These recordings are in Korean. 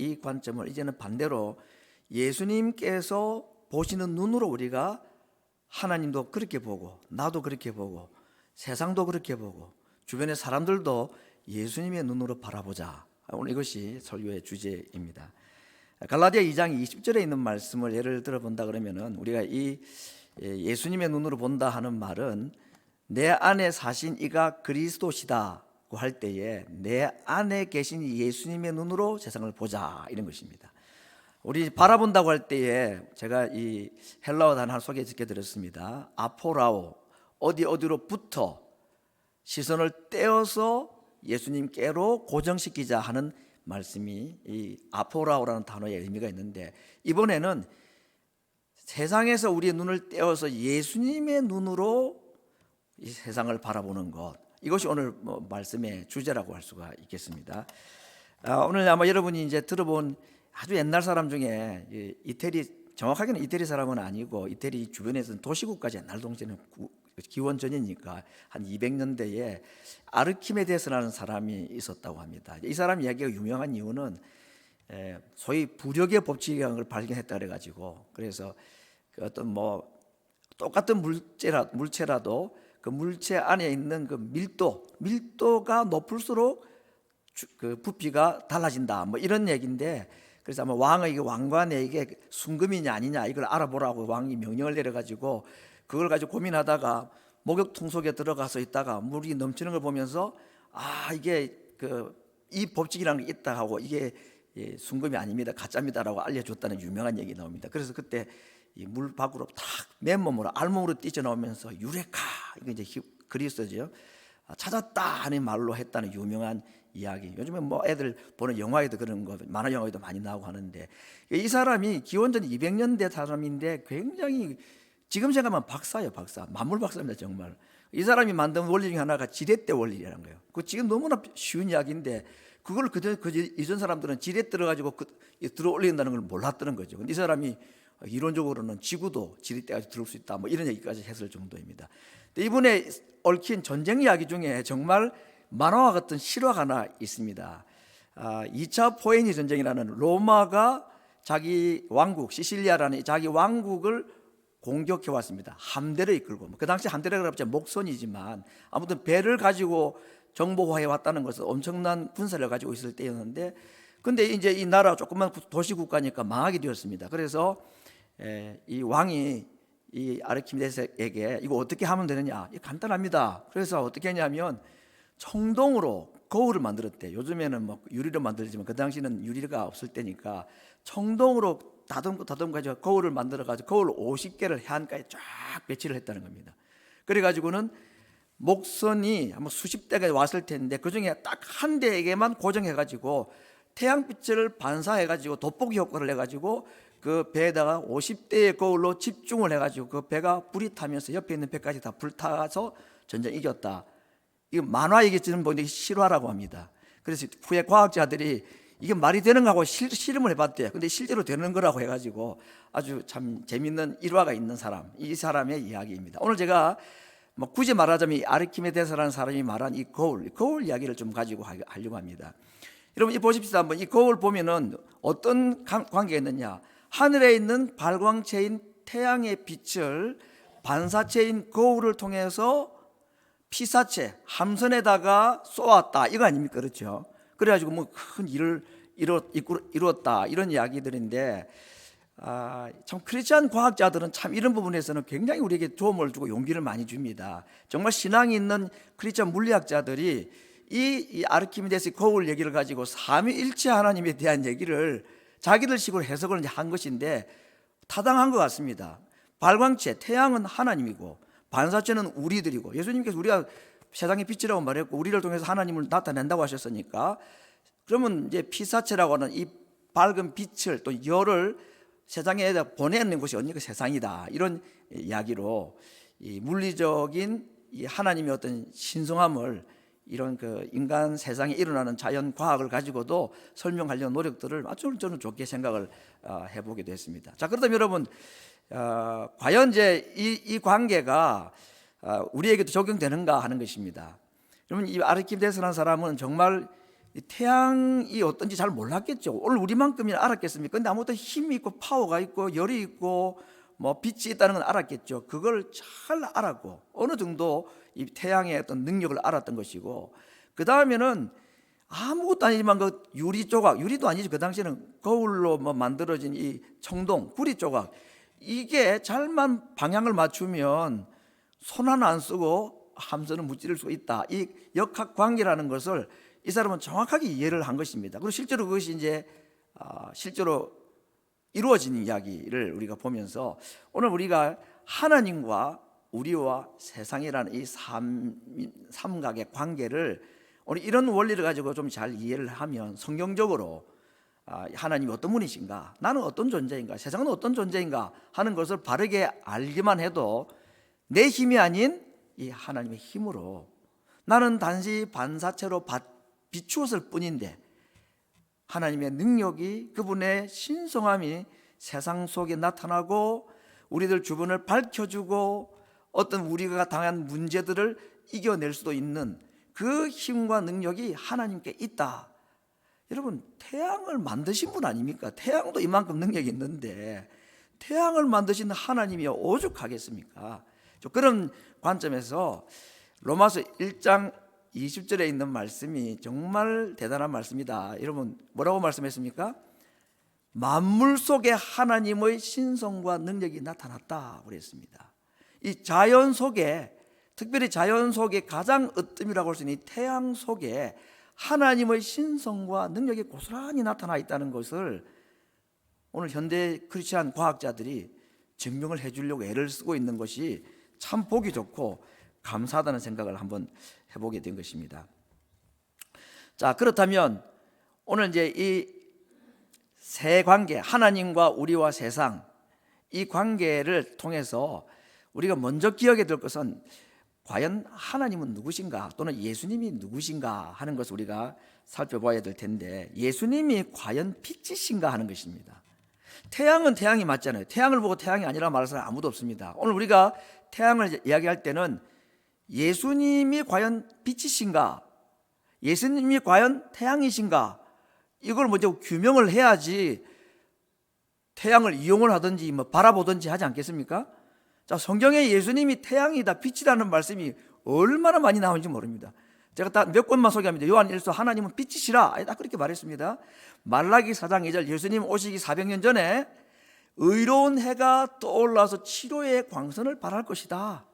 이 관점을 이제는 반대로 예수님께서 보시는 눈으로 우리가 하나님도 그렇게 보고 나도 그렇게 보고 세상도 그렇게 보고 주변의 사람들도 예수님의 눈으로 바라보자. 오늘 이것이 설교의 주제입니다. 갈라디아 2장 20절에 있는 말씀을 예를 들어본다 그러면은 우리가 이 예수님의 눈으로 본다 하는 말은 내 안에 사신 이가 그리스도시다고 할 때에 내 안에 계신 예수님의 눈으로 세상을 보자 이런 것입니다. 우리 바라본다고 할 때에 제가 이 헬라어 단어 하나 소개시켜 드렸습니다. 아포라오, 어디로부터 시선을 떼어서 예수님께로 고정시키자 하는 말씀이 이 아포라오라는 단어의 의미가 있는데, 이번에는 세상에서 우리의 눈을 떼어서 예수님의 눈으로 이 세상을 바라보는 것, 이것이 오늘 말씀의 주제라고 할 수가 있겠습니다. 오늘 아마 여러분이 이제 들어본 아주 옛날 사람 중에 이태리, 정확하게는 이태리 사람은 아니고 이태리 주변에서는 도시국까지 옛날 동시에는 기원 전이니까 한 200년대에 아르키메데스라는 사람이 있었다고 합니다. 이 사람 이야기가 유명한 이유는 소위 부력의 법칙이라는 걸 발견했다 그래가지고, 그래서 그 어떤 똑같은 물체라도 그 물체 안에 있는 그 밀도가 높을수록 그 부피가 달라진다 이런 얘기인데, 그래서 아마 왕관에게 순금이냐 아니냐 이걸 알아보라고 왕이 명령을 내려가지고 그걸 가지고 고민하다가 목욕통 속에 들어가서 있다가 물이 넘치는 걸 보면서 이게 이 법칙이라는 게 있다 하고 이게 순금이 아닙니다, 가짜입니다라고 알려줬다는 유명한 얘기 나옵니다. 그래서 그때 이 물 밖으로 탁 맨몸으로 알몸으로 뛰쳐나오면서 유레카, 이게 이제 그리스도죠, 찾았다 하는 말로 했다는 유명한 이야기. 요즘에 애들 보는 영화에도 그런 거, 만화 영화에도 많이 나오고 하는데, 이 사람이 기원전 200년대 사람인데 굉장히 지금 생각하면 박사예요, 박사. 만물 박사입니다, 정말. 이 사람이 만든 원리 중에 하나가 지렛대 원리라는 거예요. 그 지금 너무나 쉬운 이야기인데 그걸 이전 사람들은 지렛 들어가지고 들어 올린다는 걸 몰랐다는 거죠. 근데 이 사람이 이론적으로는 지구도 지렛대까지 들어올 수 있다, 이런 얘기까지 했을 정도입니다. 근데 이번에 얽힌 전쟁 이야기 중에 정말 만화와 같은 실화가 하나 있습니다. 2차 포에니 전쟁이라는 로마가 자기 왕국 시실리아라는 자기 왕국을 공격해 왔습니다. 함대를 이끌고, 그 당시 함대라고 하면 목선이지만 아무튼 배를 가지고 정보화해 왔다는 것은 엄청난 군사를 가지고 있을 때였는데, 근데 이제 이 나라 조그만 도시 국가니까 망하게 되었습니다. 그래서 이 왕이 이 아르키메데스에게 이거 어떻게 하면 되느냐, 간단합니다. 그래서 어떻게 했냐면 청동으로 거울을 만들었대. 요즘에는 유리로 만들지만 그 당시는 유리가 없을 때니까 청동으로 다듬고 가지고 거울을 만들어 가지고 거울 50개를 해안가에 쫙 배치를 했다는 겁니다. 그래 가지고는 목선이 아마 수십 대가 왔을 텐데 그 중에 딱 한 대에게만 고정해 가지고 태양빛을 반사해 가지고 돋보기 효과를 내 가지고 그 배에다가 50대의 거울로 집중을 해 가지고 그 배가 불이 타면서 옆에 있는 배까지 다 불타서 전쟁 이겼다. 이거 만화 얘기처럼 보는데 실화라고 합니다. 그래서 후에 과학자들이 이게 말이 되는가 하고 실험을 해봤대요. 근데 실제로 되는 거라고 해가지고 아주 참 재밌는 일화가 있는 사람, 이 사람의 이야기입니다. 오늘 제가 굳이 말하자면 이 아르키메데스라는 사람이 말한 이 거울 이야기를 좀 가지고 하려고 합니다. 여러분, 이 보십시오. 한번 이 거울 보면은 어떤 관계가 있느냐? 하늘에 있는 발광체인 태양의 빛을 반사체인 거울을 통해서 피사체 함선에다가 쏘았다, 이거 아닙니까? 그렇죠? 그래가지고 큰 일을 이루었다, 이런 이야기들인데, 참 크리스찬 과학자들은 참 이런 부분에서는 굉장히 우리에게 도움을 주고 용기를 많이 줍니다. 정말 신앙이 있는 크리스찬 물리학자들이 이 아르키메데스 거울 얘기를 가지고 삼위일체 하나님에 대한 얘기를 자기들 식으로 해석을 한 것인데 타당한 것 같습니다. 발광체, 태양은 하나님이고 반사체는 우리들이고, 예수님께서 우리가 세상의 빛이라고 말했고 우리를 통해서 하나님을 나타낸다고 하셨으니까, 그러면 이제 피사체라고 하는 이 밝은 빛을 또 열을 세상에 보내는 것이 언니가 세상이다, 이런 이야기로 이 물리적인 이 하나님의 어떤 신성함을 이런 그 인간 세상에 일어나는 자연 과학을 가지고도 설명하려는 노력들을 아주 저는 좋게 생각을 해보게 됐습니다. 자, 그렇다면 여러분, 과연 이제 이 관계가 우리에게도 적용되는가 하는 것입니다. 여러분, 이 아르키메데스라는 사람은 정말 이 태양이 어떤지 잘 몰랐겠죠. 오늘 우리만큼이나 알았겠습니까? 근데 아무튼 힘이 있고 파워가 있고 열이 있고 뭐 빛이 있다는 건 알았겠죠. 그걸 잘 알았고 어느 정도 이 태양의 어떤 능력을 알았던 것이고, 그 다음에는 아무것도 아니지만 그 유리 조각, 유리도 아니지 그 당시에는 거울로 뭐 만들어진 이 청동 구리 조각, 이게 잘만 방향을 맞추면 손 하나 안 쓰고 함선을 무찌를 수 있다. 이 역학 관계라는 것을 이 사람은 정확하게 이해를 한 것입니다. 그리고 실제로 그것이 이제 실제로 이루어진 이야기를 우리가 보면서 오늘 우리가 하나님과 우리와 세상이라는 이 삼각의 관계를, 우리 이런 원리를 가지고 좀 잘 이해를 하면 성경적으로 하나님이 어떤 분이신가, 나는 어떤 존재인가, 세상은 어떤 존재인가 하는 것을 바르게 알기만 해도 내 힘이 아닌 이 하나님의 힘으로 나는 단지 반사체로 비추었을 뿐인데 하나님의 능력이, 그분의 신성함이 세상 속에 나타나고 우리들 주변을 밝혀주고 어떤 우리가 당한 문제들을 이겨낼 수도 있는 그 힘과 능력이 하나님께 있다. 여러분, 태양을 만드신 분 아닙니까? 태양도 이만큼 능력이 있는데 태양을 만드신 하나님이 오죽하겠습니까? 그런 관점에서 로마서 1장 20절에 있는 말씀이 정말 대단한 말씀이다. 여러분, 뭐라고 말씀했습니까? 만물 속에 하나님의 신성과 능력이 나타났다 그랬습니다. 이 자연 속에, 특별히 자연 속에 가장 으뜸이라고 할 수 있는 이 태양 속에 하나님의 신성과 능력이 고스란히 나타나 있다는 것을 오늘 현대 크리스찬 과학자들이 증명을 해주려고 애를 쓰고 있는 것이 참 보기 좋고 감사하다는 생각을 한번 해보게 된 것입니다. 자, 그렇다면 오늘 이제 이 세 관계, 하나님과 우리와 세상, 이 관계를 통해서 우리가 먼저 기억해야 될 것은 과연 하나님은 누구신가, 또는 예수님이 누구신가 하는 것을 우리가 살펴봐야 될 텐데, 예수님이 과연 빛이신가 하는 것입니다. 태양은 태양이 맞잖아요. 태양을 보고 태양이 아니라 말할 사람 아무도 없습니다. 오늘 우리가 태양을 이야기할 때는 예수님이 과연 빛이신가, 예수님이 과연 태양이신가, 이걸 먼저 규명을 해야지 태양을 이용을 하든지 뭐 바라보든지 하지 않겠습니까? 자, 성경에 예수님이 태양이다, 빛이라는 말씀이 얼마나 많이 나오는지 모릅니다. 제가 딱 몇 권만 소개합니다. 요한 1서 하나님은 빛이시라, 딱 그렇게 말했습니다. 말라기 4장 2절, 예수님 오시기 400년 전에 의로운 해가 떠올라서 치료의 광선을 발할 것이다.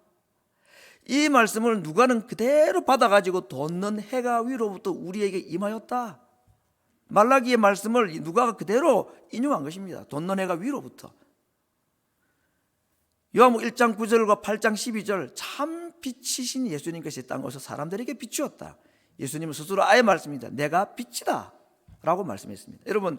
이 말씀을 누가는 그대로 받아가지고 돋는 해가 위로부터 우리에게 임하였다. 말라기의 말씀을 누가가 그대로 인용한 것입니다. 돋는 해가 위로부터. 요한복음 1장 9절과 8장 12절, 참 빛이신 예수님께서 이 땅에서 사람들에게 비추었다. 예수님은 스스로 아예 말씀입니다. 내가 빛이다 라고 말씀했습니다. 여러분,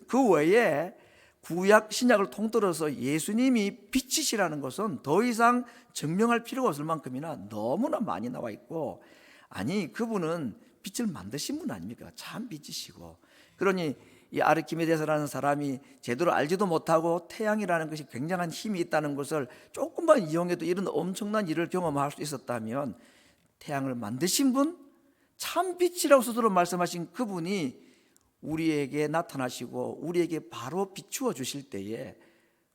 그 외에 구약 신약을 통틀어서 예수님이 빛이시라는 것은 더 이상 증명할 필요가 없을 만큼이나 너무나 많이 나와 있고, 아니 그분은 빛을 만드신 분 아닙니까? 참 빛이시고. 그러니 이 아르키메데스라는 사람이 제대로 알지도 못하고 태양이라는 것이 굉장한 힘이 있다는 것을 조금만 이용해도 이런 엄청난 일을 경험할 수 있었다면, 태양을 만드신 분, 참 빛이라고 스스로 말씀하신 그분이 우리에게 나타나시고 우리에게 바로 비추어 주실 때에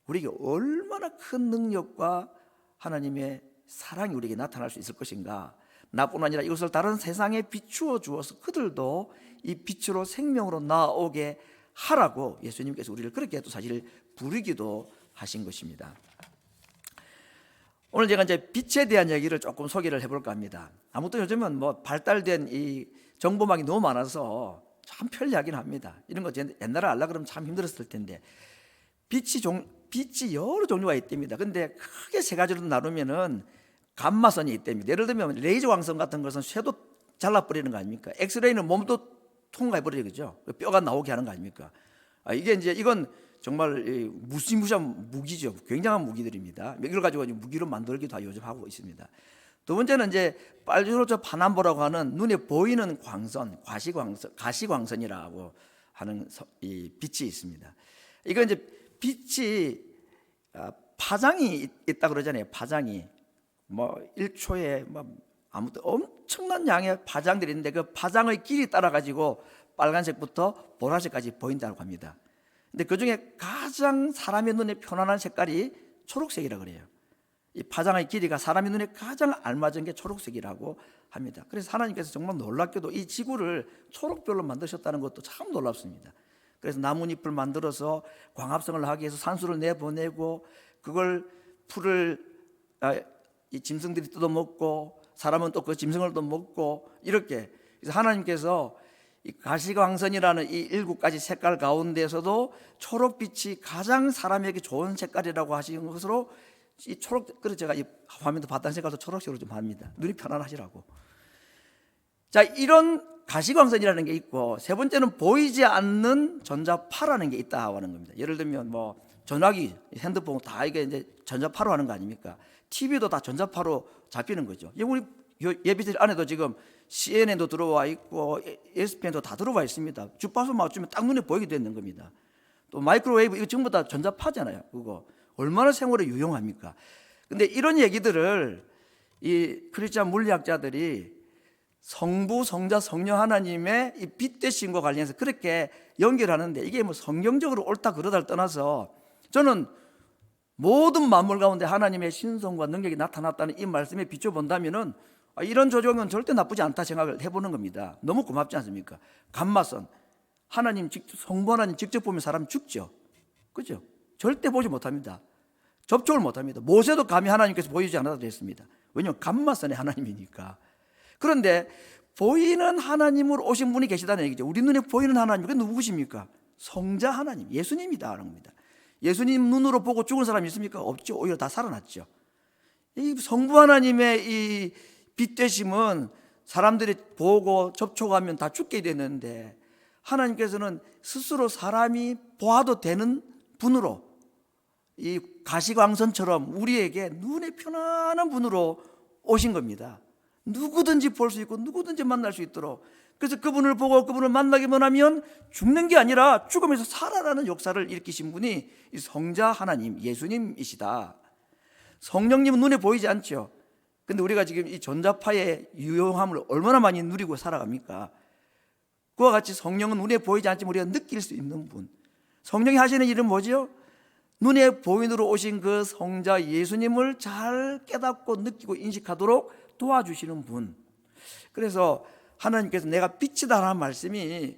우리에게 얼마나 큰 능력과 하나님의 사랑이 우리에게 나타날 수 있을 것인가. 나뿐 아니라 이것을 다른 세상에 비추어 주어서 그들도 이 빛으로 생명으로 나오게 하라고 예수님께서 우리를 그렇게 또 사실 부르기도 하신 것입니다. 오늘 제가 이제 빛에 대한 얘기를 조금 소개를 해볼까 합니다. 아무튼 요즘은 뭐 발달된 이 정보망이 너무 많아서 참 편리하긴 합니다. 이런 거 옛날에 알라 그러면 참 힘들었을 텐데, 빛이 여러 종류가 있답니다. 근데 크게 세 가지로 나누면은 감마선이 있답니다. 예를 들면 레이저 광선 같은 것은 쇠도 잘라버리는 거 아닙니까? 엑스레이는 몸도 통과해버리죠, 그죠? 뼈가 나오게 하는 거 아닙니까? 이건 정말 무시무시한 무기죠. 굉장한 무기들입니다. 이걸 가지고 무기로 만들기도 요즘 하고 있습니다. 두 번째는 이제 빨주노초 파남보라고 하는 눈에 보이는 광선, 가시광선이라고 하는 이 빛이 있습니다. 이건 이제 빛이 파장이 있다 그러잖아요. 파장이 뭐 1초에 뭐 아무튼 엄청난 양의 파장들이 있는데 그 파장의 길이 따라 가지고 빨간색부터 보라색까지 보인다고 합니다. 근데 그 중에 가장 사람의 눈에 편안한 색깔이 초록색이라고 그래요. 이 파장의 길이가 사람의 눈에 가장 알맞은 게 초록색이라고 합니다. 그래서 하나님께서 정말 놀랍게도 이 지구를 초록별로 만드셨다는 것도 참 놀랍습니다. 그래서 나뭇잎을 만들어서 광합성을 하기 위해서 산소를 내보내고 그걸 풀을 이 짐승들이 뜯어먹고 사람은 또 그 짐승을 또 먹고 이렇게. 그래서 하나님께서 이 가시광선이라는 이 7가지 색깔 가운데서도 초록빛이 가장 사람에게 좋은 색깔이라고 하시는 것으로 이 초록, 그래서 제가 이 화면도 바탕 색깔도 초록색으로 좀 합니다. 눈이 편안하시라고. 자, 이런 가시광선이라는 게 있고, 세 번째는 보이지 않는 전자파라는 게 있다고 하는 겁니다. 예를 들면 뭐 전화기, 핸드폰 다 이게 이제 전자파로 하는 거 아닙니까? TV도 다 전자파로 잡히는 거죠. 우리 예비실 안에도 지금 CNN도 들어와 있고 ESPN도 다 들어와 있습니다. 주파수 맞추면 딱 눈에 보이게 되는 겁니다. 또 마이크로웨이브 이거 전부 다 전자파잖아요. 그거 얼마나 생활에 유용합니까? 근데 이런 얘기들을 이 크리스찬 물리학자들이 성부, 성자, 성령 하나님의 이 빛 되심과 관련해서 그렇게 연결하는데 이게 뭐 성경적으로 옳다 그러다를 떠나서 저는 모든 만물 가운데 하나님의 신성과 능력이 나타났다는 이 말씀에 비춰본다면은 이런 조정은 절대 나쁘지 않다 생각을 해보는 겁니다. 너무 고맙지 않습니까? 감마선 하나님 직접, 성부 하나님 직접 보면 사람 죽죠. 그죠? 절대 보지 못합니다. 접촉을 못합니다. 모세도 감히 하나님께서 보이지 않아도 됐습니다. 왜냐하면 감마선의 하나님이니까. 그런데 보이는 하나님으로 오신 분이 계시다는 얘기죠. 우리 눈에 보이는 하나님, 그게 누구십니까? 성자 하나님, 예수님이다 하는 겁니다. 예수님 눈으로 보고 죽은 사람이 있습니까? 없죠. 오히려 다 살아났죠. 이 성부 하나님의 이 빛되심은 사람들이 보고 접촉하면 다 죽게 되는데 하나님께서는 스스로 사람이 보아도 되는 분으로 이 가시광선처럼 우리에게 눈에 편안한 분으로 오신 겁니다. 누구든지 볼 수 있고 누구든지 만날 수 있도록. 그래서 그분을 보고 그분을 만나기만 하면 죽는 게 아니라 죽으면서 살아나는 역사를 일으키신 분이 이 성자 하나님 예수님이시다. 성령님은 눈에 보이지 않죠. 근데 우리가 지금 이 전자파의 유용함을 얼마나 많이 누리고 살아갑니까? 그와 같이 성령은 눈에 보이지 않지만 우리가 느낄 수 있는 분. 성령이 하시는 일은 뭐죠? 눈에 보인으로 오신 그 성자 예수님을 잘 깨닫고 느끼고 인식하도록 도와주시는 분. 그래서 하나님께서 내가 빛이다 라는 말씀이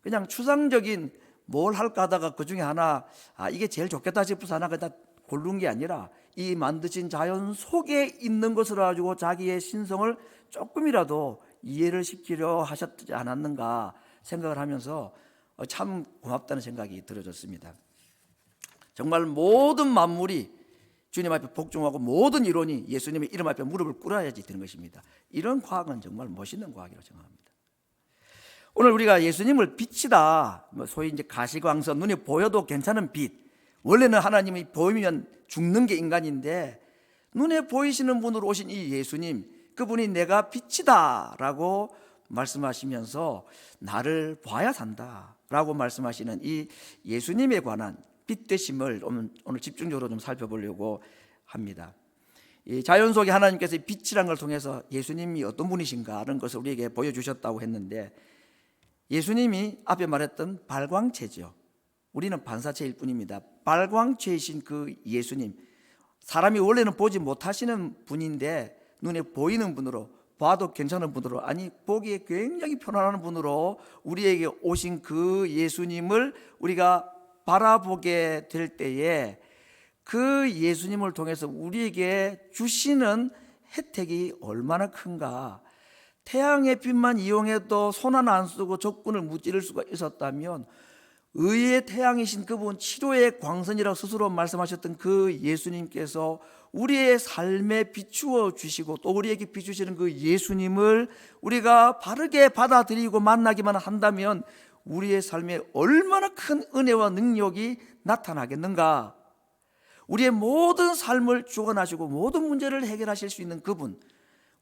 그냥 추상적인 뭘 할까 하다가 그 중에 하나 이게 제일 좋겠다 싶어서 하나 그다 고른 게 아니라 이 만드신 자연 속에 있는 것을 가지고 자기의 신성을 조금이라도 이해를 시키려 하셨지 않았는가 생각을 하면서 참 고맙다는 생각이 들어졌습니다. 정말 모든 만물이 주님 앞에 복종하고 모든 이론이 예수님의 이름 앞에 무릎을 꿇어야지 되는 것입니다. 이런 과학은 정말 멋있는 과학이라고 생각합니다. 오늘 우리가 예수님을 빛이다, 소위 이제 가시광선, 눈에 보여도 괜찮은 빛. 원래는 하나님이 보이면 죽는 게 인간인데 눈에 보이시는 분으로 오신 이 예수님, 그분이 내가 빛이다라고 말씀하시면서 나를 봐야 산다라고 말씀하시는 이 예수님에 관한 빛 되심을 오늘 집중적으로 좀 살펴보려고 합니다. 이 자연 속에 하나님께서 빛이라는 걸 통해서 예수님이 어떤 분이신가 하는 것을 우리에게 보여주셨다고 했는데 예수님이 앞에 말했던 발광체죠. 우리는 반사체일 뿐입니다. 발광체이신 그 예수님, 사람이 원래는 보지 못하시는 분인데 눈에 보이는 분으로, 봐도 괜찮은 분으로, 아니 보기에 굉장히 편안한 분으로 우리에게 오신 그 예수님을 우리가 바라보게 될 때에 그 예수님을 통해서 우리에게 주시는 혜택이 얼마나 큰가. 태양의 빛만 이용해도 손 하나 안 쓰고 적군을 무찌를 수가 있었다면 의의 태양이신 그분, 치료의 광선이라고 스스로 말씀하셨던 그 예수님께서 우리의 삶에 비추어 주시고 또 우리에게 비추시는 그 예수님을 우리가 바르게 받아들이고 만나기만 한다면 우리의 삶에 얼마나 큰 은혜와 능력이 나타나겠는가. 우리의 모든 삶을 주관하시고 모든 문제를 해결하실 수 있는 그분,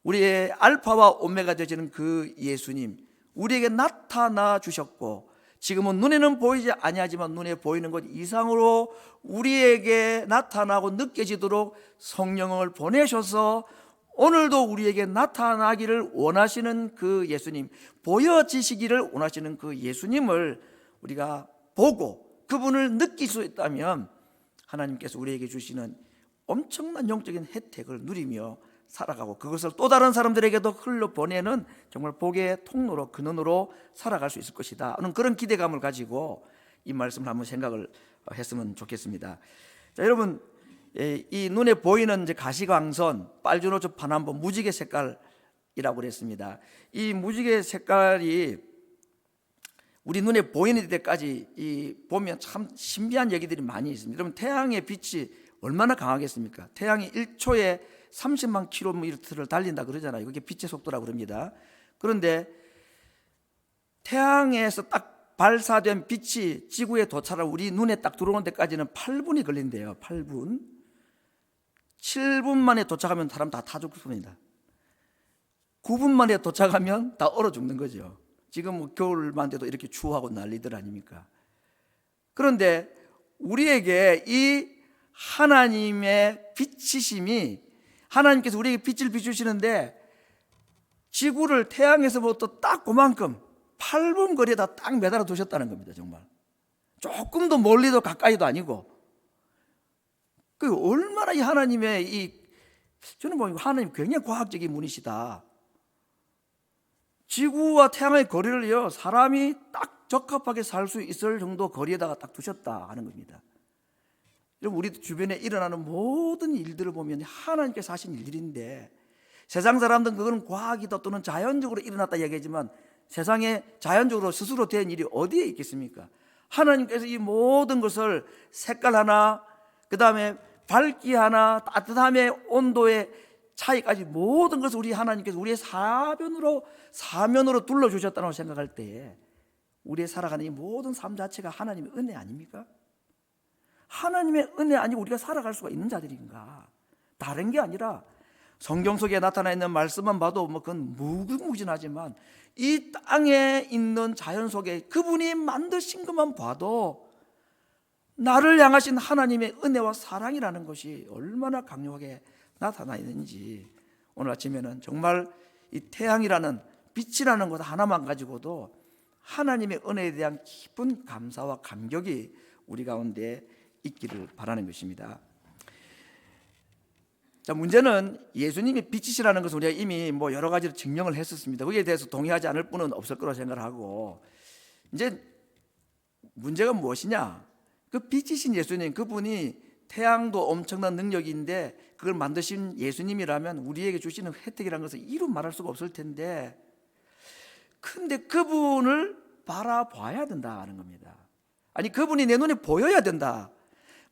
우리의 알파와 오메가 되시는 그 예수님, 우리에게 나타나 주셨고 지금은 눈에는 보이지 아니하지만 눈에 보이는 것 이상으로 우리에게 나타나고 느껴지도록 성령을 보내셔서 오늘도 우리에게 나타나기를 원하시는 그 예수님, 보여지시기를 원하시는 그 예수님을 우리가 보고 그분을 느낄 수 있다면 하나님께서 우리에게 주시는 엄청난 영적인 혜택을 누리며 살아가고 그것을 또 다른 사람들에게도 흘려보내는 정말 복의 통로로, 근원으로 살아갈 수 있을 것이다 하는 그런 기대감을 가지고 이 말씀을 한번 생각을 했으면 좋겠습니다. 자, 여러분, 이 눈에 보이는 이제 가시광선, 빨주노초 파남보 무지개 색깔이라고 그랬습니다. 이 무지개 색깔이 우리 눈에 보이는 데까지 보면 참 신비한 얘기들이 많이 있습니다. 여러분, 태양의 빛이 얼마나 강하겠습니까? 태양이 1초에 30만 킬로미터를 달린다 그러잖아요. 그게 빛의 속도라고 그럽니다. 그런데 태양에서 딱 발사된 빛이 지구에 도착할 우리 눈에 딱 들어오는 데까지는 8분이 걸린대요. 8분. 7분 만에 도착하면 사람 다 죽습니다. 9분 만에 도착하면 다 얼어 죽는 거죠. 지금 뭐 겨울만 돼도 이렇게 추워하고 난리들 아닙니까? 그런데 우리에게 이 하나님의 빛이심이, 하나님께서 우리에게 빛을 비추시는데 지구를 태양에서부터 딱 그만큼 8분 거리에다 딱 매달아 두셨다는 겁니다. 정말 조금도 멀리도 가까이도 아니고, 그 얼마나 이 하나님의 저는 뭐 하나님 굉장히 과학적인 분이시다. 지구와 태양의 거리를요, 사람이 딱 적합하게 살 수 있을 정도 거리에다가 딱 두셨다 하는 겁니다. 여러분, 우리 주변에 일어나는 모든 일들을 보면 하나님께서 하신 일들인데, 세상 사람들은 그거는 과학이다 또는 자연적으로 일어났다 얘기하지만 세상에 자연적으로 스스로 된 일이 어디에 있겠습니까? 하나님께서 이 모든 것을 색깔 하나, 그 다음에 밝기 하나, 따뜻함의 온도의 차이까지 모든 것을 우리 하나님께서 우리의 사면으로 둘러주셨다고 생각할 때에 우리의 살아가는 이 모든 삶 자체가 하나님의 은혜 아닙니까? 하나님의 은혜 아니고 우리가 살아갈 수가 있는 자들인가? 다른 게 아니라 성경 속에 나타나 있는 말씀만 봐도 뭐 그건 무궁무진하지만 이 땅에 있는 자연 속에 그분이 만드신 것만 봐도 나를 향하신 하나님의 은혜와 사랑이라는 것이 얼마나 강력하게 나타나 있는지, 오늘 아침에는 정말 이 태양이라는 빛이라는 것 하나만 가지고도 하나님의 은혜에 대한 깊은 감사와 감격이 우리 가운데 있기를 바라는 것입니다. 자, 문제는 예수님이 빛이시라는 것을 우리가 이미 뭐 여러 가지로 증명을 했었습니다. 거기에 대해서 동의하지 않을 분은 없을 거라고 생각을 하고, 이제 문제가 무엇이냐? 그 빛이신 예수님, 그분이 태양도 엄청난 능력인데 그걸 만드신 예수님이라면 우리에게 주시는 혜택이라는 것을 이루 말할 수가 없을 텐데, 근데 그분을 바라봐야 된다는 겁니다. 아니, 그분이 내 눈에 보여야 된다.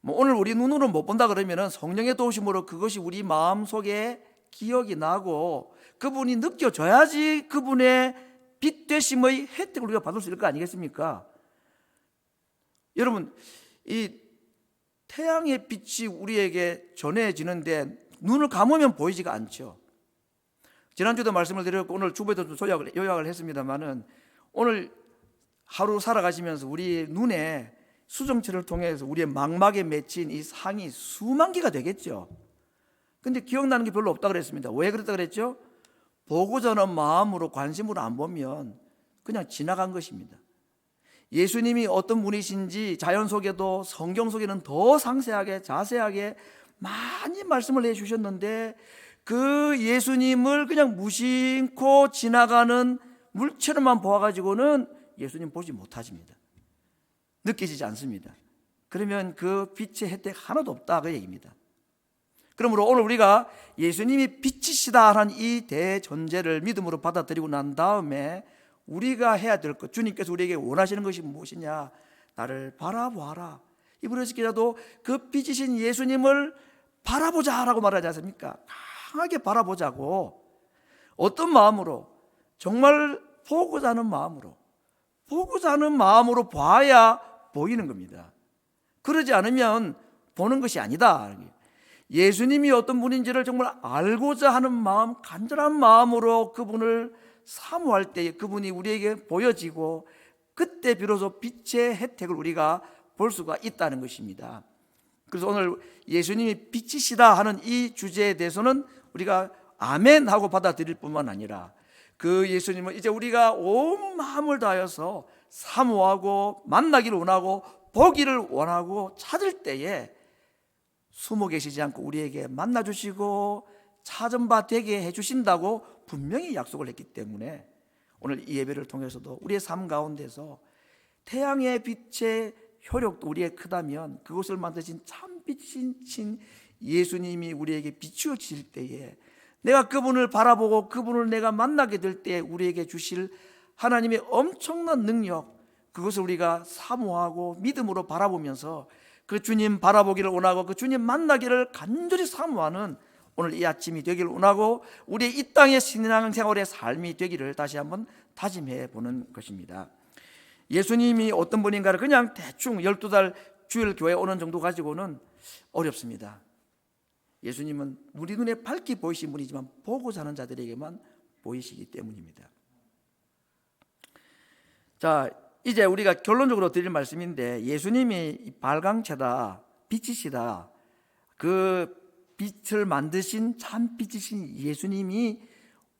뭐 오늘 우리 눈으로 못 본다 그러면은 성령의 도우심으로 그것이 우리 마음속에 기억이 나고 그분이 느껴져야지 그분의 빛 되심의 혜택을 우리가 받을 수 있을 거 아니겠습니까? 여러분, 이 태양의 빛이 우리에게 전해지는데 눈을 감으면 보이지가 않죠. 지난주도 말씀을 드렸고 오늘 주부에도 좀 요약을 했습니다만은, 오늘 하루 살아가시면서 우리 눈에 수정체를 통해서 우리의 망막에 맺힌 이 상이 수만 개가 되겠죠. 근데 기억나는 게 별로 없다 그랬습니다. 왜 그랬다 그랬죠? 보고자 하는 마음으로 관심으로 안 보면 그냥 지나간 것입니다. 예수님이 어떤 분이신지 자연 속에도 성경 속에는 더 상세하게 자세하게 많이 말씀을 해주셨는데 그 예수님을 그냥 무심코 지나가는 물체로만 보아가지고는 예수님 보지 못하십니다. 느끼지지 않습니다. 그러면 그 빛의 혜택 하나도 없다 그 얘기입니다. 그러므로 오늘 우리가 예수님이 빛이시다 하는 이 대전제를 믿음으로 받아들이고 난 다음에 우리가 해야 될 것, 주님께서 우리에게 원하시는 것이 무엇이냐? 나를 바라보아라. 이브리서 기자도 그 빛이신 예수님을 바라보자라고 말하지 않습니까? 강하게 바라보자고. 어떤 마음으로? 정말 보고자 하는 마음으로. 보고자 하는 마음으로 봐야 보이는 겁니다. 그러지 않으면 보는 것이 아니다. 예수님이 어떤 분인지를 정말 알고자 하는 마음, 간절한 마음으로 그분을 사모할 때 그분이 우리에게 보여지고 그때 비로소 빛의 혜택을 우리가 볼 수가 있다는 것입니다. 그래서 오늘 예수님이 빛이시다 하는 이 주제에 대해서는 우리가 아멘 하고 받아들일 뿐만 아니라 그 예수님을 이제 우리가 온 마음을 다하여서 사모하고 만나기를 원하고 보기를 원하고 찾을 때에 숨어 계시지 않고 우리에게 만나주시고 찾은 바 되게 해주신다고 분명히 약속을 했기 때문에 오늘 이 예배를 통해서도 우리의 삶 가운데서 태양의 빛의 효력도 우리에 크다면 그것을 만드신 참빛이신 예수님이 우리에게 비추어 주실 때에 내가 그분을 바라보고 그분을 내가 만나게 될 때 우리에게 주실 하나님의 엄청난 능력, 그것을 우리가 사모하고 믿음으로 바라보면서 그 주님 바라보기를 원하고 그 주님 만나기를 간절히 사모하는 오늘 이 아침이 되기를 원하고 우리의 이 땅의 신앙생활의 삶이 되기를 다시 한번 다짐해 보는 것입니다. 예수님이 어떤 분인가를 그냥 대충 12달 주일 교회 오는 정도 가지고는 어렵습니다. 예수님은 우리 눈에 밝게 보이신 분이지만 보고 사는 자들에게만 보이시기 때문입니다. 자, 이제 우리가 결론적으로 드릴 말씀인데, 예수님이 발광체다, 빛이시다, 그 빛을 만드신 참 빛이신 예수님이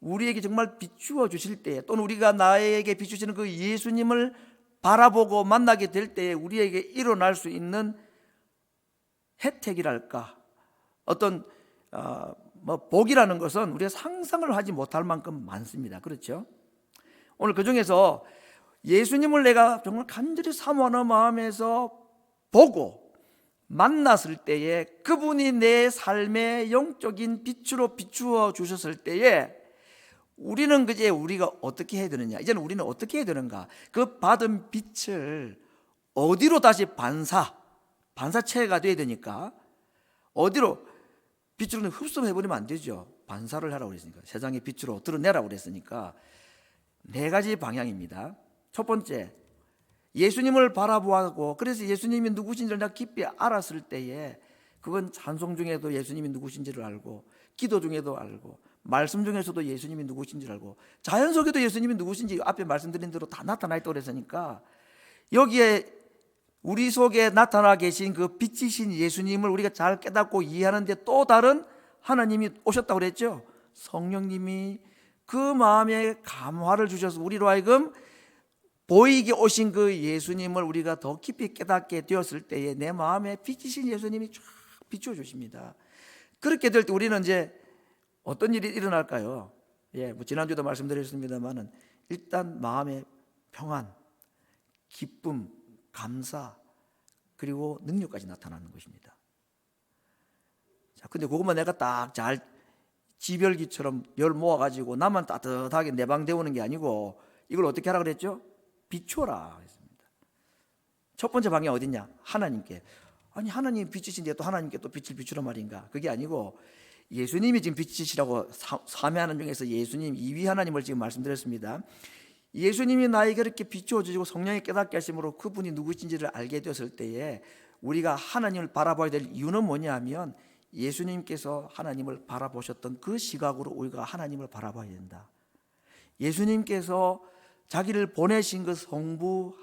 우리에게 정말 비추어 주실 때, 또는 우리가 나에게 비추시는 그 예수님을 바라보고 만나게 될 때 우리에게 일어날 수 있는 혜택이랄까, 어떤 복이라는 것은 우리가 상상을 하지 못할 만큼 많습니다. 그렇죠? 오늘 그 중에서 예수님을 내가 정말 간절히 사모하는 마음에서 보고 만났을 때에 그분이 내 삶의 영적인 빛으로 비추어 주셨을 때에 우리는 그제 우리가 어떻게 해야 되느냐, 이제는 우리는 어떻게 해야 되는가, 그 받은 빛을 어디로 다시 반사체가 돼야 되니까 어디로 빛으로 흡수해버리면 안 되죠. 반사를 하라고 그랬으니까, 세상의 빛으로 드러내라고 그랬으니까 네 가지 방향입니다. 첫 번째, 예수님을 바라보고 그래서 예수님이 누구신지를 내가 깊이 알았을 때에 그건 찬송 중에도 예수님이 누구신지를 알고, 기도 중에도 알고, 말씀 중에서도 예수님이 누구신지를 알고, 자연 속에도 예수님이 누구신지 앞에 말씀드린 대로 다 나타나 있다고 그랬으니까 여기에 우리 속에 나타나 계신 그 빛이신 예수님을 우리가 잘 깨닫고 이해하는데 또 다른 하나님이 오셨다고 그랬죠. 성령님이 그 마음에 감화를 주셔서 우리로 하여금 보이게 오신 그 예수님을 우리가 더 깊이 깨닫게 되었을 때에 내 마음에 빛이신 예수님이 쫙 비추어 주십니다. 그렇게 될 때 우리는 이제 어떤 일이 일어날까요? 지난주도 말씀드렸습니다만은 일단 마음의 평안, 기쁨, 감사, 그리고 능력까지 나타나는 것입니다. 자, 근데 그것만 내가 딱 잘 지별기처럼 열 모아가지고 나만 따뜻하게 내 방 데우는 게 아니고 이걸 어떻게 하라 그랬죠? 비추어라 했습니다. 첫 번째 방향 어딨냐? 하나님께. 아니 하나님 빛이신데 또 하나님께 또 빛을 비추란 말인가? 그게 아니고 예수님이 지금 빛이시라고 삼위하나님 중에서 예수님 2위 하나님을 지금 말씀드렸습니다. 예수님이 나에게 이렇게 비추어 주시고 성령이 깨닫게 하심으로 그분이 누구신지를 알게 되었을 때에 우리가 하나님을 바라봐야 될 이유는 뭐냐면 예수님께서 하나님을 바라보셨던 그 시각으로 우리가 하나님을 바라봐야 된다. 예수님께서 자기를 보내신 그 성부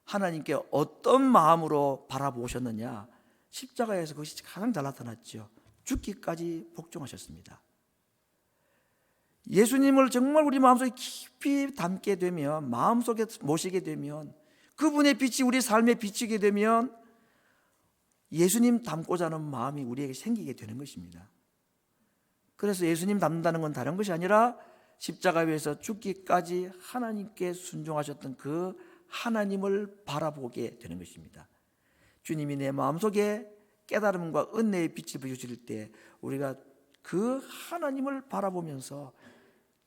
하나님께 어떤 마음으로 바라보셨느냐, 십자가에서 그것이 가장 잘 나타났죠. 죽기까지 복종하셨습니다. 예수님을 정말 우리 마음속에 깊이 담게 되면, 마음속에 모시게 되면, 그분의 빛이 우리 삶에 비치게 되면 예수님 닮고자 하는 마음이 우리에게 생기게 되는 것입니다. 그래서 예수님 닮는다는 건 다른 것이 아니라 십자가 위에서 죽기까지 하나님께 순종하셨던 그 하나님을 바라보게 되는 것입니다. 주님이 내 마음속에 깨달음과 은혜의 빛을 비추실 때 우리가 그 하나님을 바라보면서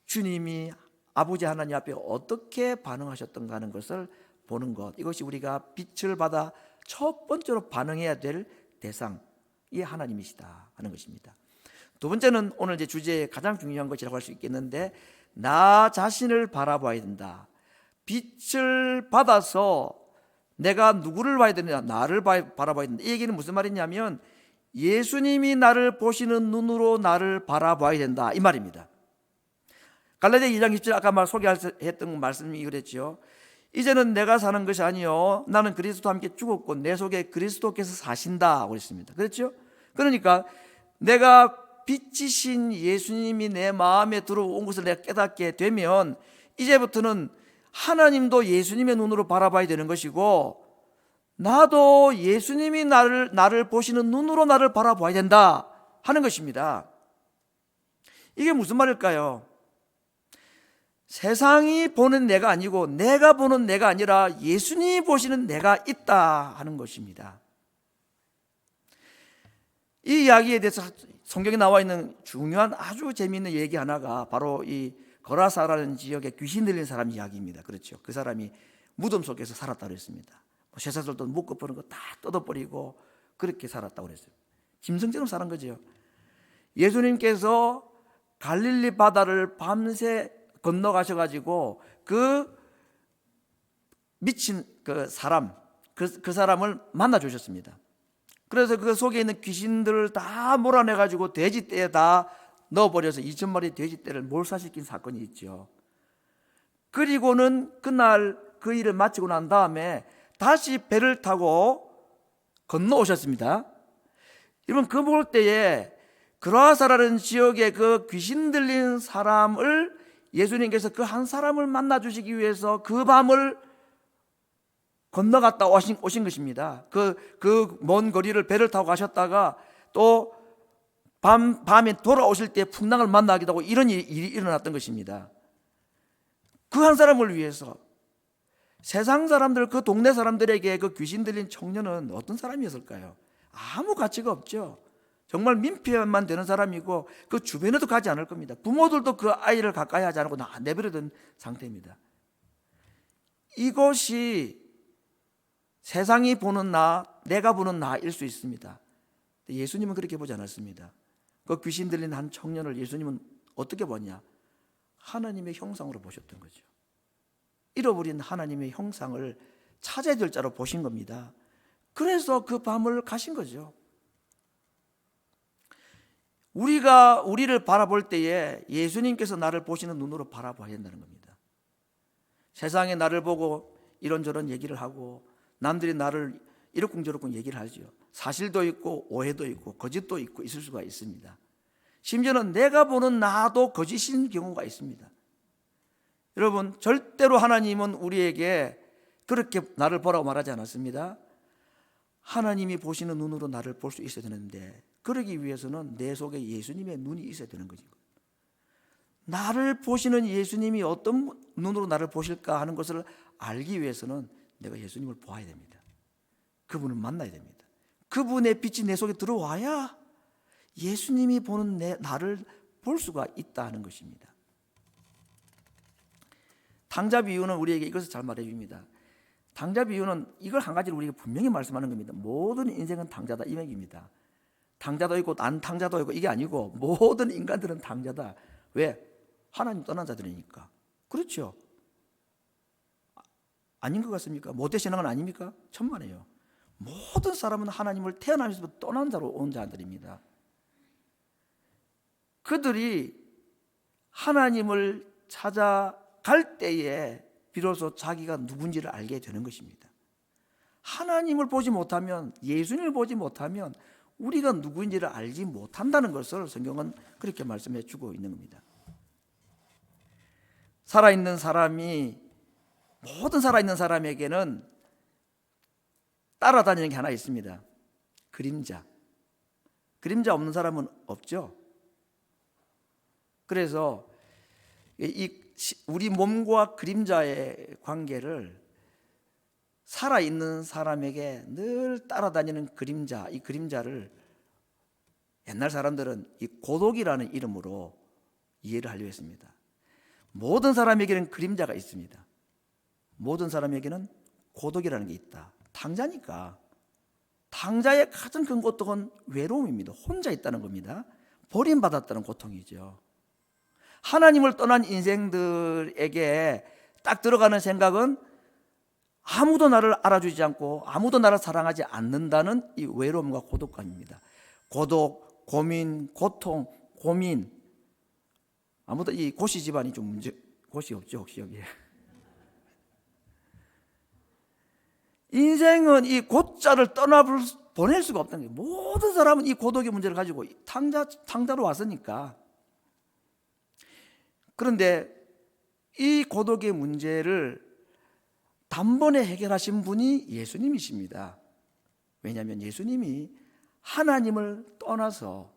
주님이 아버지 하나님 앞에 어떻게 반응하셨던가 하는 것을 보는 것, 이것이 우리가 빛을 받아 첫 번째로 반응해야 될 대상이 하나님이시다 하는 것입니다. 두 번째는 오늘 이제 주제의 가장 중요한 것이라고 할 수 있겠는데, 나 자신을 바라봐야 된다. 빛을 받아서 내가 누구를 봐야 되느냐, 나를 바라봐야 된다. 이 얘기는 무슨 말이냐면 예수님이 나를 보시는 눈으로 나를 바라봐야 된다, 이 말입니다. 갈라디아 2장 17 아까 소개했던 말씀이 그랬죠. 이제는 내가 사는 것이 아니요 나는 그리스도와 함께 죽었고 내 속에 그리스도께서 사신다 그랬습니다. 그렇죠? 그러니까 내가 빛이신 예수님이 내 마음에 들어온 것을 내가 깨닫게 되면 이제부터는 하나님도 예수님의 눈으로 바라봐야 되는 것이고 나도 예수님이 나를 보시는 눈으로 나를 바라봐야 된다 하는 것입니다. 이게 무슨 말일까요? 세상이 보는 내가 아니고 내가 보는 내가 아니라 예수님이 보시는 내가 있다 하는 것입니다. 이 이야기에 대해서 성경에 나와 있는 중요한 아주 재미있는 얘기 하나가 바로 이 거라사라는 지역에 귀신 들린 사람 이야기입니다. 그렇죠. 그 사람이 무덤 속에서 살았다고 했습니다. 쇠사슬도 묶어버린 거 다 뜯어버리고 그렇게 살았다고 그랬어요. 짐승처럼 사는 거죠. 예수님께서 갈릴리 바다를 밤새 건너가셔가지고 그 미친 그 사람, 그 사람을 만나 주셨습니다. 그래서 그 속에 있는 귀신들을 다 몰아내가지고 돼지떼에 다 넣어버려서 2,000마리 돼지떼를 몰살시킨 사건이 있죠. 그리고는 그날 그 일을 마치고 난 다음에 다시 배를 타고 건너오셨습니다. 여러분 그 볼 때에 그라사라는 지역의 그 귀신 들린 사람을 예수님께서 그 한 사람을 만나 주시기 위해서 그 밤을 건너갔다 오신 것입니다. 그 먼 거리를 배를 타고 가셨다가 또 밤에 돌아오실 때 풍랑을 만나기도 하고 이런 일이 일어났던 것입니다. 그 한 사람을 위해서 세상 사람들, 그 동네 사람들에게 그 귀신 들린 청년은 어떤 사람이었을까요? 아무 가치가 없죠. 정말 민폐만 되는 사람이고 그 주변에도 가지 않을 겁니다. 부모들도 그 아이를 가까이 하지 않고 내버려둔 상태입니다. 이것이 세상이 보는 나, 내가 보는 나일 수 있습니다. 예수님은 그렇게 보지 않았습니다. 그 귀신 들린 한 청년을 예수님은 어떻게 보냐? 하나님의 형상으로 보셨던 거죠. 잃어버린 하나님의 형상을 찾아야 될 자로 보신 겁니다. 그래서 그 밤을 가신 거죠. 우리를 바라볼 때에 예수님께서 나를 보시는 눈으로 바라봐야 된다는 겁니다. 세상에 나를 보고 이런저런 얘기를 하고 남들이 나를 이러쿵저러쿵 얘기를 하죠. 사실도 있고 오해도 있고 거짓도 있고 있을 수가 있습니다. 심지어는 내가 보는 나도 거짓인 경우가 있습니다. 여러분 절대로 하나님은 우리에게 그렇게 나를 보라고 말하지 않았습니다. 하나님이 보시는 눈으로 나를 볼 수 있어야 되는데 그러기 위해서는 내 속에 예수님의 눈이 있어야 되는 거죠. 나를 보시는 예수님이 어떤 눈으로 나를 보실까 하는 것을 알기 위해서는 내가 예수님을 보아야 됩니다. 그분을 만나야 됩니다. 그분의 빛이 내 속에 들어와야 예수님이 보는 나를 볼 수가 있다는 것입니다. 당자 비유는 우리에게 이것을 잘 말해 줍니다. 당자 비유는 이걸 한 가지를 우리에게 분명히 말씀하는 겁니다. 모든 인생은 당자다 이 얘기입니다. 당자도 있고 안 당자도 있고 이게 아니고 모든 인간들은 당자다. 왜? 하나님 떠난 자들이니까. 그렇죠. 아닌 것 같습니까? 모태신앙은 아닙니까? 천만에요. 모든 사람은 하나님을 태어나면서 떠난 자로 온 자들입니다. 그들이 하나님을 찾아갈 때에 비로소 자기가 누군지를 알게 되는 것입니다. 하나님을 보지 못하면, 예수님을 보지 못하면 우리가 누구인지를 알지 못한다는 것을 성경은 그렇게 말씀해 주고 있는 겁니다. 모든 살아있는 사람에게는 따라다니는 게 하나 있습니다. 그림자. 그림자 없는 사람은 없죠. 그래서 우리 몸과 그림자의 관계를 살아있는 사람에게 늘 따라다니는 그림자, 이 그림자를 옛날 사람들은 이 고독이라는 이름으로 이해를 하려 했습니다. 모든 사람에게는 그림자가 있습니다. 모든 사람에게는 고독이라는 게 있다. 당자니까. 당자의 가장 큰 고통은 외로움입니다. 혼자 있다는 겁니다. 버림받았다는 고통이죠. 하나님을 떠난 인생들에게 딱 들어가는 생각은 아무도 나를 알아주지 않고 아무도 나를 사랑하지 않는다는 이 외로움과 고독감입니다. 고독, 고민, 고통, 고민. 아무도 이 고시 집안이 좀 고시 없죠 혹시 여기에? 인생은 이 고자를 보낼 수가 없다는 거예요. 모든 사람은 이 고독의 문제를 가지고 탕자로 왔으니까. 그런데 이 고독의 문제를 단번에 해결하신 분이 예수님이십니다. 왜냐하면 예수님이 하나님을 떠나서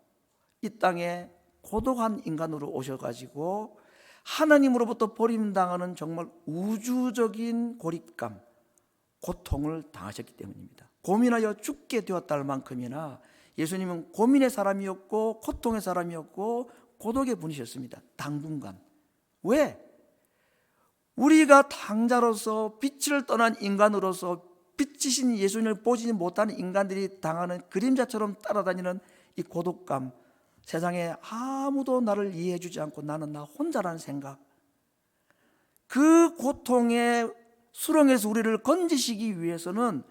이 땅에 고독한 인간으로 오셔가지고 하나님으로부터 버림당하는 정말 우주적인 고립감, 고통을 당하셨기 때문입니다. 고민하여 죽게 되었다 할 만큼이나 예수님은 고민의 사람이었고 고통의 사람이었고 고독의 분이셨습니다. 당분간. 왜? 우리가 탕자로서 빛을 떠난 인간으로서 빛이신 예수님을 보지 못하는 인간들이 당하는 그림자처럼 따라다니는 이 고독감, 세상에 아무도 나를 이해해 주지 않고 나는 나 혼자라는 생각, 그 고통의 수렁에서 우리를 건지시기 위해서는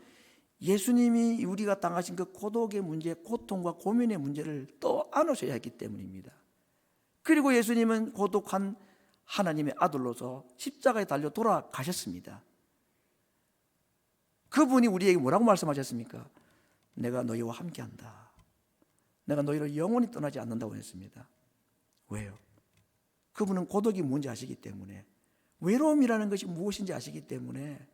예수님이 우리가 당하신 그 고독의 문제, 고통과 고민의 문제를 떠안으셔야 했기 때문입니다. 그리고 예수님은 고독한 하나님의 아들로서 십자가에 달려 돌아가셨습니다. 그분이 우리에게 뭐라고 말씀하셨습니까? 내가 너희와 함께한다. 내가 너희를 영원히 떠나지 않는다고 했습니다. 왜요? 그분은 고독이 뭔지 아시기 때문에, 외로움이라는 것이 무엇인지 아시기 때문에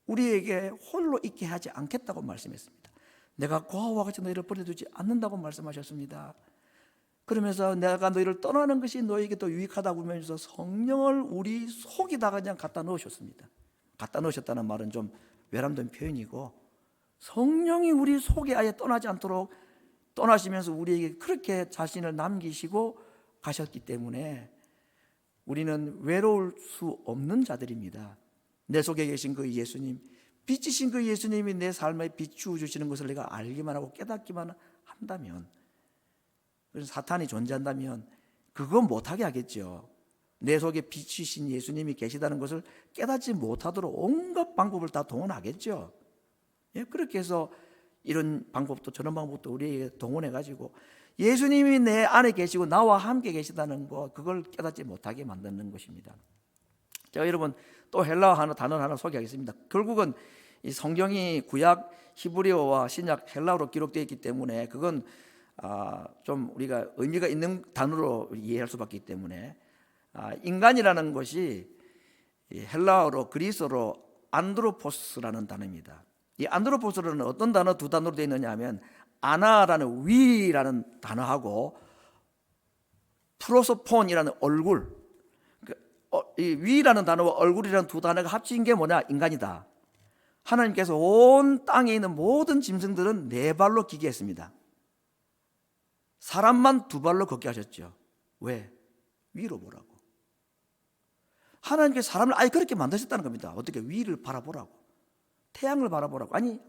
우리에게 홀로 있게 하지 않겠다고 말씀했습니다. 내가 고아와 같이 너희를 버려두지 않는다고 말씀하셨습니다. 그러면서 내가 너희를 떠나는 것이 너희에게 더 유익하다고 하면서 성령을 우리 속에다가 그냥 갖다 넣으셨습니다. 갖다 넣으셨다는 말은 좀 외람된 표현이고, 성령이 우리 속에 아예 떠나지 않도록 떠나시면서 우리에게 그렇게 자신을 남기시고 가셨기 때문에 우리는 외로울 수 없는 자들입니다. 내 속에 계신 그 예수님, 빛이신 그 예수님이 내 삶에 비추어 주시는 것을 내가 알기만 하고 깨닫기만 한다면, 그래서 사탄이 존재한다면 그건 못하게 하겠죠. 내 속에 빛이신 예수님이 계시다는 것을 깨닫지 못하도록 온갖 방법을 다 동원하겠죠. 예, 그렇게 해서 이런 방법도 저런 방법도 우리에게 동원해가지고 예수님이 내 안에 계시고 나와 함께 계시다는 것, 그걸 깨닫지 못하게 만드는 것입니다. 제가 여러분 또 헬라어 단어 하나 소개하겠습니다. 결국은 이 성경이 구약 히브리어와 신약 헬라어로 기록되어 있기 때문에 그건 좀 우리가 의미가 있는 단어로 이해할 수밖에 없기 때문에, 인간이라는 것이 헬라어로 그리스어로 안드로포스라는 단어입니다. 이 안드로포스는 어떤 단어, 두 단어로 되어 있느냐 하면 아나라는 위라는 단어하고 프로소폰이라는 얼굴, 이 위라는 단어와 얼굴이라는 두 단어가 합친 게 뭐냐? 인간이다. 하나님께서 온 땅에 있는 모든 짐승들은 네 발로 기게 했습니다. 사람만 두 발로 걷게 하셨죠. 왜? 위로 보라고. 하나님께서 사람을 아예 그렇게 만드셨다는 겁니다. 어떻게? 위를 바라보라고, 태양을 바라보라고. 아니,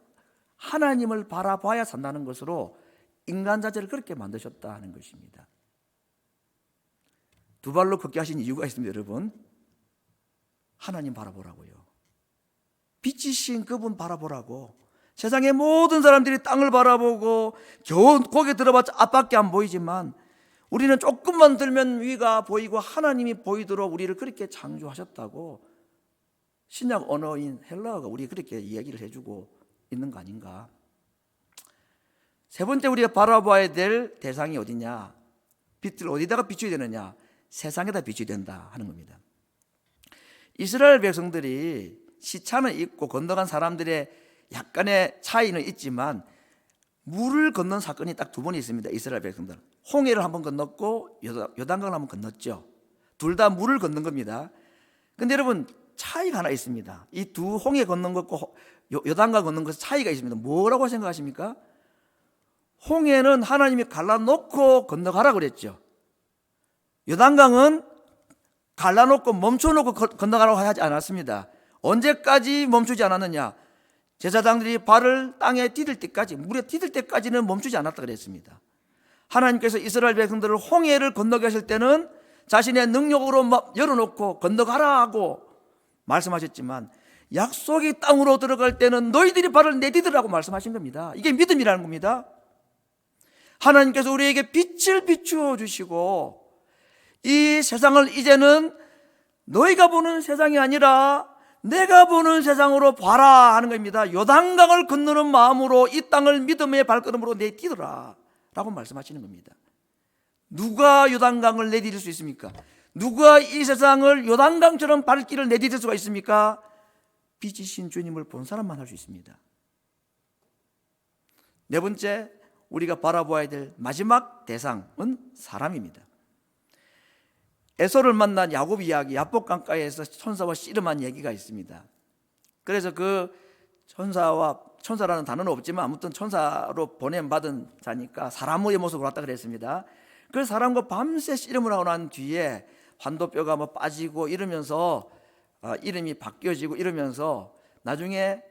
하나님을 바라봐야 산다는 것으로 인간 자체를 그렇게 만드셨다는 것입니다. 두 발로 걷게 하신 이유가 있습니다. 여러분, 하나님 바라보라고요. 빛이신 그분 바라보라고. 세상의 모든 사람들이 땅을 바라보고 겨우 거기에 들어봤자 앞밖에 안 보이지만 우리는 조금만 들면 위가 보이고 하나님이 보이도록 우리를 그렇게 창조하셨다고 신약 언어인 헬라어가 우리 그렇게 이야기를 해주고 있는 거 아닌가. 세 번째 우리가 바라봐야 될 대상이 어디냐, 빛을 어디다가 비춰야 되느냐, 세상에다 비춰야 된다 하는 겁니다. 이스라엘 백성들이 시차는 있고 건너간 사람들의 약간의 차이는 있지만 물을 건넌 사건이 딱 두 번 있습니다. 이스라엘 백성들, 홍해를 한번 건넜고 요단강을 한번 건넜죠. 둘 다 물을 건넌 겁니다. 근데 여러분 차이가 하나 있습니다. 이 두 홍해 건넌 것과 요단강 건넌 것에 차이가 있습니다. 뭐라고 생각하십니까? 홍해는 하나님이 갈라놓고 건너가라 그랬죠. 요단강은 갈라놓고 멈춰놓고 건너가라고 하지 않았습니다. 언제까지 멈추지 않았느냐? 제사장들이 발을 땅에 디딜 때까지, 물에 디딜 때까지는 멈추지 않았다 그랬습니다. 하나님께서 이스라엘 백성들을 홍해를 건너게 하실 때는 자신의 능력으로 막 열어놓고 건너가라 하고 말씀하셨지만 약속의 땅으로 들어갈 때는 너희들이 발을 내디디라고 말씀하신 겁니다. 이게 믿음이라는 겁니다. 하나님께서 우리에게 빛을 비추어 주시고 이 세상을 이제는 너희가 보는 세상이 아니라 내가 보는 세상으로 봐라 하는 겁니다. 요단강을 건너는 마음으로 이 땅을 믿음의 발걸음으로 내디뎌라 라고 말씀하시는 겁니다. 누가 요단강을 내디딜 수 있습니까? 누가 이 세상을 요단강처럼 발길을 내디딜 수가 있습니까? 빛이신 주님을 본 사람만 할 수 있습니다. 네 번째, 우리가 바라보아야 될 마지막 대상은 사람입니다. 에서를 만난 야곱 이야기, 야복 강가에서 천사와 씨름한 얘기가 있습니다. 그래서 그 천사라는 단어는 없지만 아무튼 천사로 보냄받은 자니까 사람의 모습으로 왔다 그랬습니다. 그 사람과 밤새 씨름을 하고 난 뒤에 환도뼈가 뭐 빠지고 이러면서 이름이 바뀌어지고 이러면서 나중에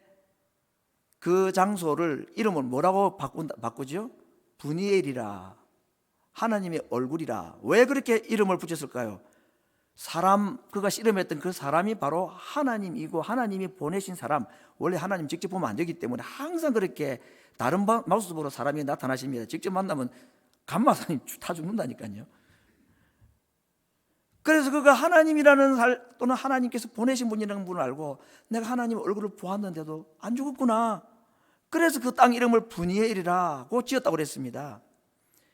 그 장소를 이름을 뭐라고 바꾸죠? 브니엘이라, 하나님의 얼굴이라. 왜 그렇게 이름을 붙였을까요? 그가 씨름했던 그 사람이 바로 하나님이고 하나님이 보내신 사람, 원래 하나님 직접 보면 안 되기 때문에 항상 그렇게 다른 모습으로 사람이 나타나십니다. 직접 만나면 감마사님 다 죽는다니까요. 그래서 그가 하나님이라는 또는 하나님께서 보내신 분이라는 분을 알고 내가 하나님 얼굴을 보았는데도 안 죽었구나. 그래서 그 땅 이름을 브니엘이라고 지었다고 그랬습니다.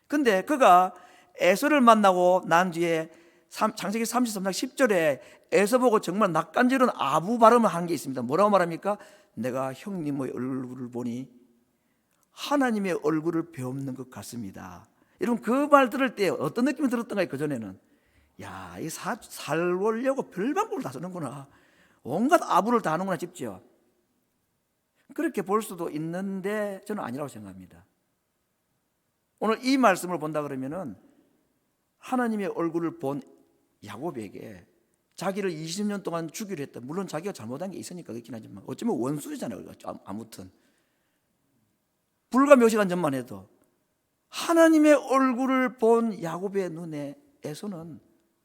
근데 그가 에서를 만나고 난 뒤에 창세기 33장 10절에 에서 보고 정말 낯간지러운 아부 발음을 하는 게 있습니다. 뭐라고 말합니까? 내가 형님의 얼굴을 보니 하나님의 얼굴을 배우는 것 같습니다. 여러분 그 말 들을 때 어떤 느낌이 들었던가요? 그전에는 야, 이 살려고 별방법을 다 쓰는구나, 온갖 아부를 다 하는구나 싶죠. 그렇게 볼 수도 있는데 저는 아니라고 생각합니다. 오늘 이 말씀을 본다 그러면은 하나님의 얼굴을 본 야곱에게 자기를 20년 동안 죽이려 했다. 물론 자기가 잘못한 게 있으니까 그렇긴 하지만 어쩌면 원수잖아요. 아무튼 불과 몇 시간 전만 해도 하나님의 얼굴을 본 야곱의 눈에 에서는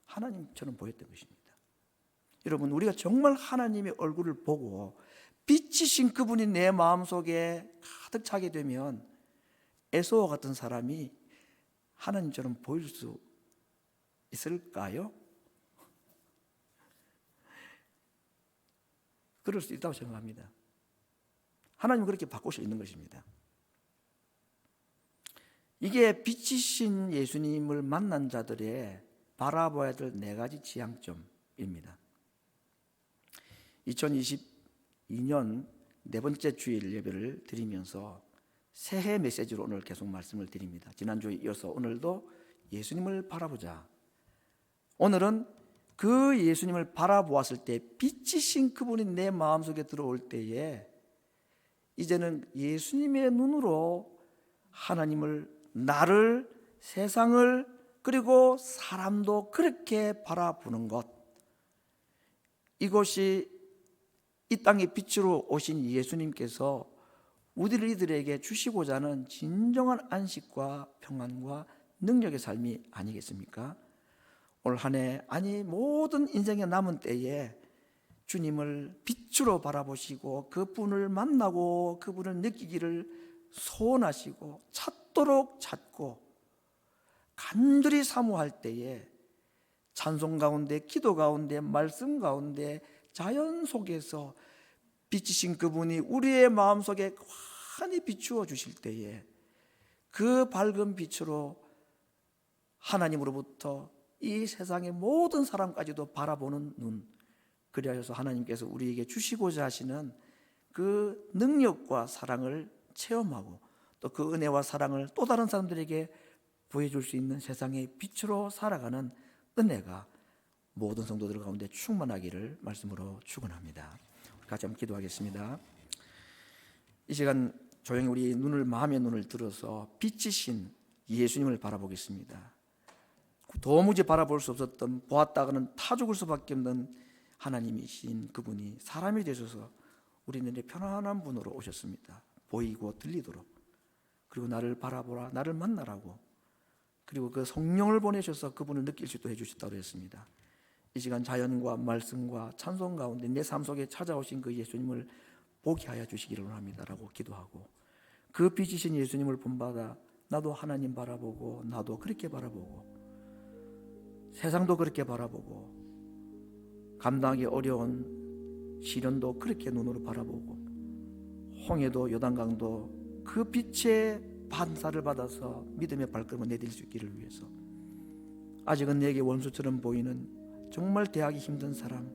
하나님처럼 보였던 것입니다. 여러분 우리가 정말 하나님의 얼굴을 보고 빛이신 그분이 내 마음속에 가득 차게 되면 에서와 같은 사람이 하나님처럼 보일 수 있을까요? 그럴 수 있다고 생각합니다. 하나님은 그렇게 바꿀 수 있는 것입니다. 이게 빛이신 예수님을 만난 자들의 바라봐야 될 네 가지 지향점입니다. 2022년 네 번째 주일 예배를 드리면서 새해 메시지로 오늘 계속 말씀을 드립니다. 지난주에 이어서 오늘도 예수님을 바라보자. 오늘은 그 예수님을 바라보았을 때 빛이신 그분이 내 마음속에 들어올 때에 이제는 예수님의 눈으로 하나님을, 나를, 세상을, 그리고 사람도 그렇게 바라보는 것, 이것이 이 땅에 빛으로 오신 예수님께서 우리들에게 주시고자 하는 진정한 안식과 평안과 능력의 삶이 아니겠습니까? 올 한 해, 아니 모든 인생의 남은 때에 주님을 빛으로 바라보시고 그분을 만나고 그분을 느끼기를 소원하시고 찾도록 찾고 간절히 사모할 때에 찬송 가운데, 기도 가운데, 말씀 가운데, 자연 속에서 빛이신 그분이 우리의 마음속에 환히 비추어 주실 때에 그 밝은 빛으로 하나님으로부터 이 세상의 모든 사람까지도 바라보는 눈, 그리하여서 하나님께서 우리에게 주시고자 하시는 그 능력과 사랑을 체험하고 또 그 은혜와 사랑을 또 다른 사람들에게 보여줄 수 있는 세상의 빛으로 살아가는 은혜가 모든 성도들 가운데 충만하기를 말씀으로 축원합니다. 같이 한번 기도하겠습니다. 이 시간 조용히 우리 마음의 눈을 들어서 빛이신 예수님을 바라보겠습니다. 도무지 바라볼 수 없었던, 보았다가는 타 죽을 수밖에 없는 하나님이신 그분이 사람이 되셔서 우리는 편안한 분으로 오셨습니다. 보이고 들리도록. 그리고 나를 바라보라, 나를 만나라고. 그리고 그 성령을 보내셔서 그분을 느낄 수 있도록 해주셨다고 했습니다. 이 시간 자연과 말씀과 찬송 가운데 내 삶 속에 찾아오신 그 예수님을 보게 하여 주시기를 원합니다라고 기도하고, 그 빛이신 예수님을 본받아 나도 하나님 바라보고, 나도 그렇게 바라보고, 세상도 그렇게 바라보고, 감당하기 어려운 시련도 그렇게 눈으로 바라보고 홍해도 요단강도 그 빛의 반사를 받아서 믿음의 발걸음을 내딜 수 있기를 위해서 아직은 내게 원수처럼 보이는 정말 대하기 힘든 사람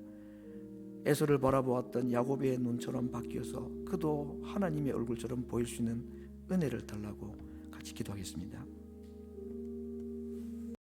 에서를 바라보았던 야곱의 눈처럼 바뀌어서 그도 하나님의 얼굴처럼 보일 수 있는 은혜를 달라고 같이 기도하겠습니다.